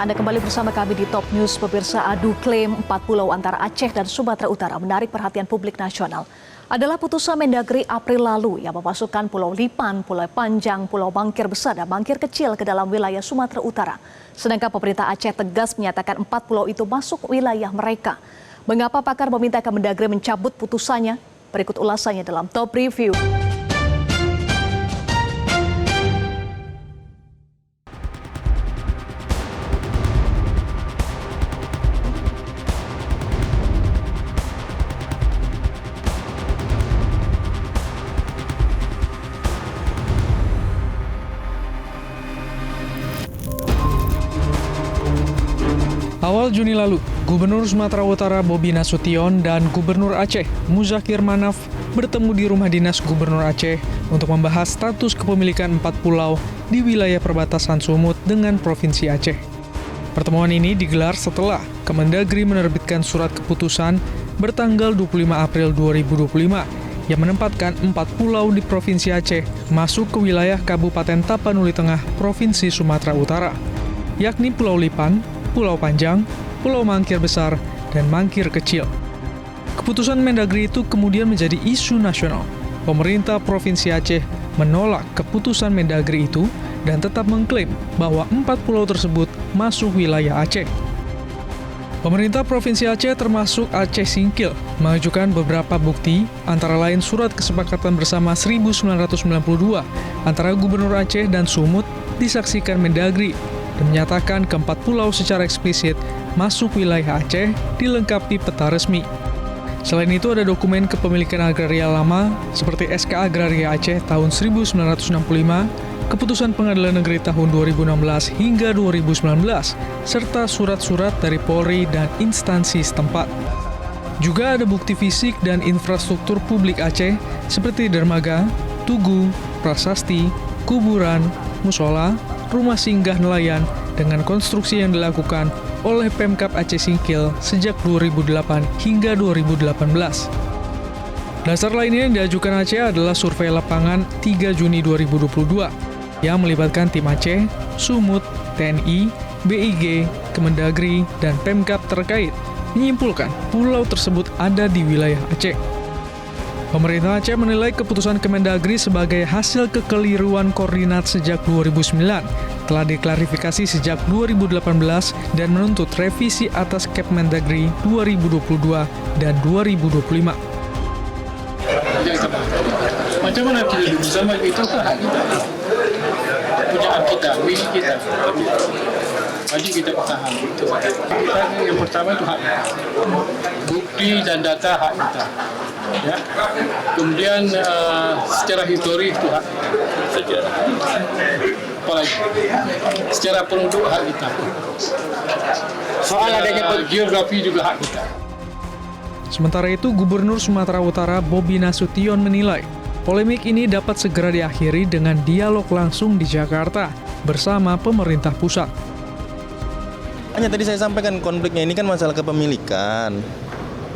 Anda kembali bersama kami di Top News. Pemirsa, adu klaim 4 pulau antara Aceh dan Sumatera Utara menarik perhatian publik nasional. Adalah putusan Mendagri April lalu yang memasukkan Pulau Lipan, Pulau Panjang, Pulau Mangkir Besar dan Mangkir Kecil ke dalam wilayah Sumatera Utara. Sedangkan pemerintah Aceh tegas menyatakan 4 pulau itu masuk wilayah mereka. Mengapa pakar meminta Mendagri mencabut putusannya? Berikut ulasannya dalam Top Review. Awal Juni lalu, Gubernur Sumatera Utara Bobi Nasution dan Gubernur Aceh Muzakir Manaf bertemu di rumah dinas Gubernur Aceh untuk membahas status kepemilikan 4 pulau di wilayah perbatasan Sumut dengan Provinsi Aceh. Pertemuan ini digelar setelah Kemendagri menerbitkan surat keputusan bertanggal 25 April 2025 yang menempatkan 4 pulau di Provinsi Aceh masuk ke wilayah Kabupaten Tapanuli Tengah, Provinsi Sumatera Utara, yakni Pulau Lipan, Pulau Panjang, Pulau Mangkir Besar, dan Mangkir Kecil. Keputusan Mendagri itu kemudian menjadi isu nasional. Pemerintah Provinsi Aceh menolak keputusan Mendagri itu dan tetap mengklaim bahwa 4 pulau tersebut masuk wilayah Aceh. Pemerintah Provinsi Aceh termasuk Aceh Singkil mengajukan beberapa bukti, antara lain surat kesepakatan bersama 1992 antara Gubernur Aceh dan Sumut disaksikan Mendagri dan menyatakan keempat pulau secara eksplisit masuk wilayah Aceh dilengkapi peta resmi. Selain itu ada dokumen kepemilikan agraria lama seperti SK Agraria Aceh tahun 1965, Keputusan Pengadilan Negeri tahun 2016 hingga 2019, serta surat-surat dari Polri dan instansi setempat. Juga ada bukti fisik dan infrastruktur publik Aceh seperti dermaga, tugu, prasasti, kuburan, musola, rumah singgah nelayan dengan konstruksi yang dilakukan oleh Pemkab Aceh Singkil sejak 2008 hingga 2018. Dasar lainnya yang diajukan Aceh adalah survei lapangan 3 Juni 2022 yang melibatkan tim Aceh, Sumut, TNI, BIG, Kemendagri, dan Pemkab terkait menyimpulkan pulau tersebut ada di wilayah Aceh. Pemerintah Aceh menilai keputusan Kemendagri sebagai hasil kekeliruan koordinat sejak 2009, telah diklarifikasi sejak 2018 dan menuntut revisi atas Kemendagri 2022 dan 2025. Macam mana kita hidup bersama itu kan hak kita, punyaan kita, milik kita, wajib kita pertahankan itu. Kita yang pertama itu hak kita, bukti dan data hak kita. Ya. Kemudian secara histori itu hak sejarah, apalagi secara penduduk hak kita. Soal adanya geografi juga hak kita. Sementara itu, Gubernur Sumatera Utara Bobi Nasution menilai polemik ini dapat segera diakhiri dengan dialog langsung di Jakarta bersama pemerintah pusat. Hanya tadi saya sampaikan konfliknya ini kan masalah kepemilikan,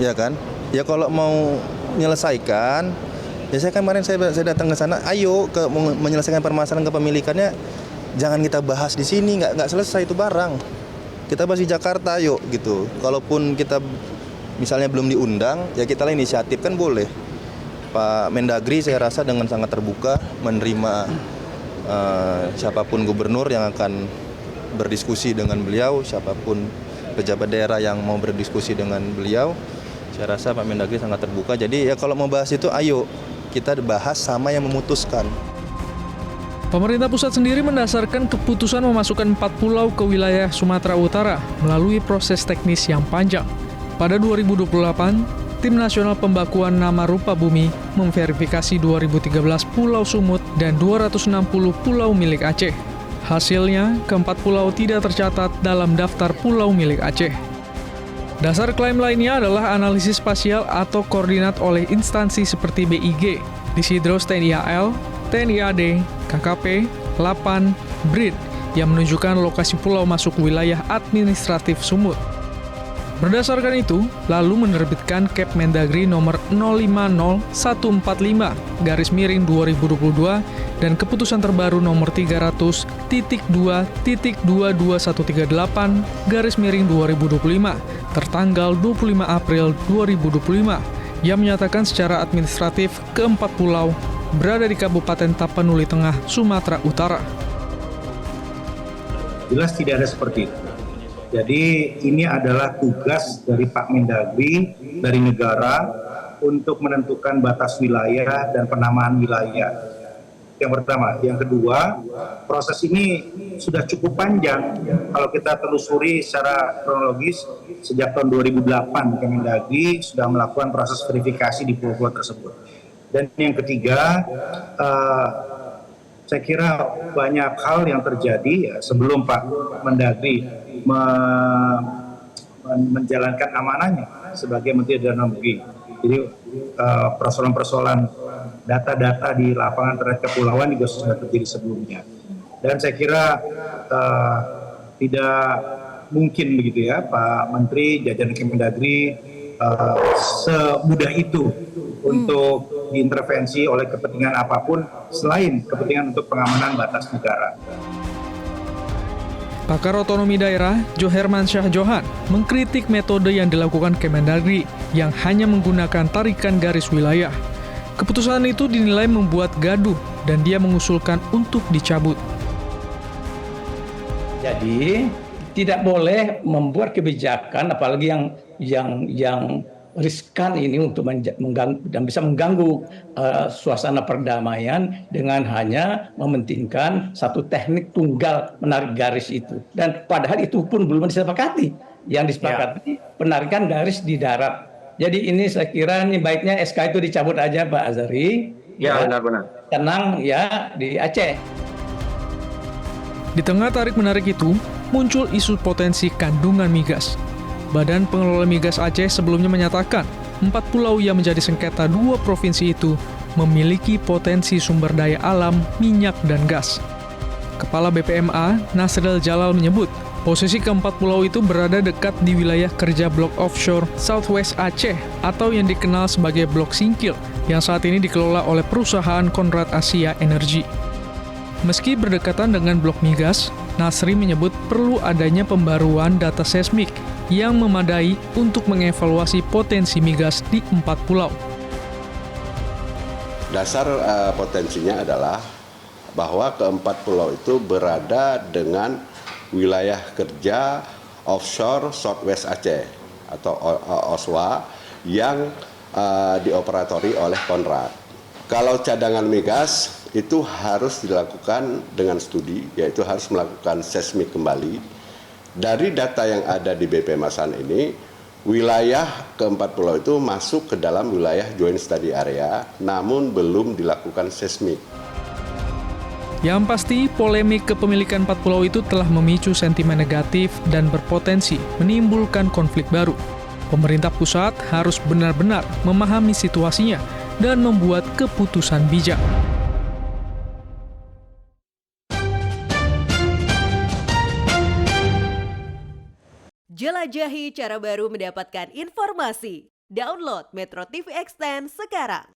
ya kan? Ya kalau mau menyelesaikan, ya saya kemarin saya datang ke sana, ayo menyelesaikan permasalahan kepemilikannya, jangan kita bahas di sini, nggak selesai itu barang. Kita bahas di Jakarta, yuk gitu. Kalaupun kita misalnya belum diundang, ya kita lah inisiatif kan boleh. Pak Mendagri saya rasa dengan sangat terbuka menerima siapapun gubernur yang akan berdiskusi dengan beliau, siapapun pejabat daerah yang mau berdiskusi dengan beliau. Saya rasa Pak Mendagri sangat terbuka. Jadi ya kalau mau bahas itu, ayo kita bahas sama yang memutuskan. Pemerintah pusat sendiri mendasarkan keputusan memasukkan 4 pulau ke wilayah Sumatera Utara melalui proses teknis yang panjang. Pada 2028, Tim Nasional Pembakuan Nama Rupa Bumi memverifikasi 2013 pulau Sumut dan 260 pulau milik Aceh. Hasilnya, keempat pulau tidak tercatat dalam daftar pulau milik Aceh. Dasar klaim lainnya adalah analisis spasial atau koordinat oleh instansi seperti BIG, Disidros TNI AL, TNI AD, KKP, Lapan, BRIN yang menunjukkan lokasi pulau masuk wilayah administratif Sumut. Berdasarkan itu, lalu menerbitkan Kep Mendagri nomor 050145/2022 dan keputusan terbaru nomor 300.2.22138/2025 tertanggal 25 April 2025 yang menyatakan secara administratif keempat pulau berada di Kabupaten Tapanuli Tengah, Sumatera Utara. Jelas tidak ada seperti itu. Jadi ini adalah tugas dari Pak Mendagri, dari negara untuk menentukan batas wilayah dan penamaan wilayah. Yang pertama. Yang kedua, proses ini sudah cukup panjang. Kalau kita telusuri secara kronologis, sejak tahun 2008 Kemendagri sudah melakukan proses verifikasi di pulau-pulau tersebut. Dan yang ketiga, saya kira banyak hal yang terjadi ya, sebelum Pak Mendagri menjalankan amanahnya sebagai Menteri Dalam Negeri. Jadi persoalan-persoalan data-data di lapangan terkait kepulauan juga sudah terjadi sebelumnya. Dan saya kira tidak mungkin begitu ya Pak Menteri jajaran Kemendagri semudah itu untuk diintervensi oleh kepentingan apapun selain kepentingan untuk pengamanan batas negara. Pakar otonomi daerah, Johermansyah Johan, mengkritik metode yang dilakukan Kemendagri yang hanya menggunakan tarikan garis wilayah. Keputusan itu dinilai membuat gaduh dan dia mengusulkan untuk dicabut. Jadi tidak boleh membuat kebijakan apalagi yang riskan ini untuk mengganggu dan bisa mengganggu suasana perdamaian dengan hanya mementingkan satu teknik tunggal menarik garis itu. Dan padahal itu pun belum disepakati. Yang disepakati penarikan garis di darat. Jadi ini saya kira ini baiknya SK itu dicabut aja Pak Azhari. Ya, benar-benar. Tenang ya di Aceh. Di tengah tarik-menarik itu, muncul isu potensi kandungan migas. Badan Pengelola Migas Aceh sebelumnya menyatakan 4 pulau yang menjadi sengketa 2 provinsi itu memiliki potensi sumber daya alam, minyak, dan gas. Kepala BPMA, Nasril Jalal menyebut, posisi keempat pulau itu berada dekat di wilayah kerja Blok Offshore Southwest Aceh atau yang dikenal sebagai Blok Singkil yang saat ini dikelola oleh perusahaan Konrad Asia Energy. Meski berdekatan dengan blok migas, Nasri menyebut perlu adanya pembaruan data seismik yang memadai untuk mengevaluasi potensi migas di 4 pulau. Dasar potensinya adalah bahwa keempat pulau itu berada dengan wilayah kerja offshore Southwest Aceh atau OSWA yang dioperatori oleh Konrad. Kalau cadangan migas itu harus dilakukan dengan studi, yaitu harus melakukan seismik kembali. Dari data yang ada di BP Masan ini, wilayah keempat pulau itu masuk ke dalam wilayah Joint Study Area, namun belum dilakukan seismik. Yang pasti, polemik kepemilikan 4 pulau itu telah memicu sentimen negatif dan berpotensi menimbulkan konflik baru. Pemerintah pusat harus benar-benar memahami situasinya dan membuat keputusan bijak. Jelajahi cara baru mendapatkan informasi. Download Metro TV Extend sekarang.